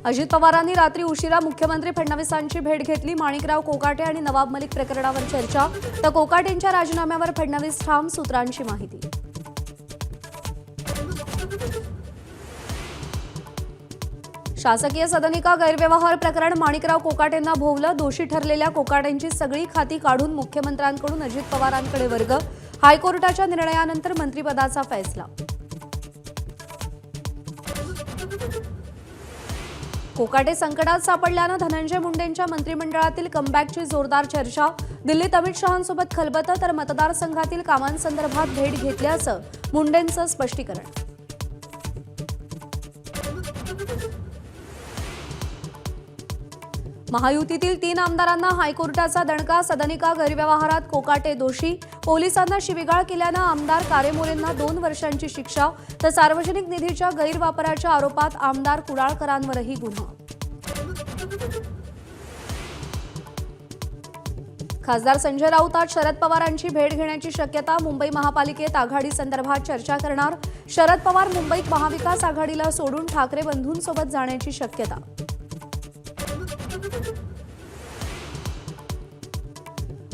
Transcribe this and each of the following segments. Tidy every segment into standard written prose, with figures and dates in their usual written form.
अजित पवारांनी रात्री उशिरा मुख्यमंत्री फडणवीसांची भेट घेतली। माणिकराव कोकाटे आणि नवाब मलिक प्रकरणावर चर्चा, तर कोकाटेंच्या राजीनाम्यावर फडणवीस ठाम, सूत्रांची माहिती। शासकीय सदनिका गैरव्यवहार प्रकरण माणिकराव कोकाटेंना भोवलं। दोषी ठरलेल्या कोकाटेंची सगळी खाती काढून मुख्यमंत्र्यांकडून अजित पवारांकडे वर्ग। हायकोर्टाच्या निर्णयानंतर मंत्रिपदाचा फैसला। कोकाटे संकटात सापडल्यानं धनंजय मुंडेंच्या मंत्रिमंडळातील कमबॅकची जोरदार चर्चा। दिल्लीत अमित शहांसोबत खलबतं, तर मतदारसंघातील कामांसंदर्भात भेट घेतल्याचं मुंडेंचं स्पष्टीकरण। महायुतीतील 3 आमदारांना हायकोर्टाचा दणका। सदनिका गैरव्यवहारात कोकाटे दोषी। पोलिसांना शिवीगाळ केल्यानं आमदार कारेमोरेंना 2 वर्षांची शिक्षा, तर सार्वजनिक निधीच्या गैरवापराच्या आरोपात आमदार कुडाळकरांवरही गुन्हा। खासदार संजय राऊत आज शरद पवारांची भेट घेण्याची शक्यता। मुंबई महापालिकेत आघाडी संदर्भात चर्चा करणार। शरद पवार मुंबईत महाविकास आघाडीला सोडून ठाकरे बंधूंसोबत जाण्याची शक्यता।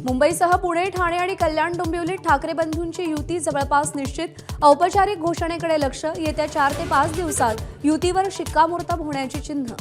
मुंबईसह पुणे, ठाणे आणि कल्याण डोंबिवलीत ठाकरे बंधूंची युती जवळपास निश्चित। औपचारिक घोषणेकडे लक्ष। येत्या 4 ते 5 दिवसात युतीवर शिक्कामोर्तब होण्याची चिन्ह।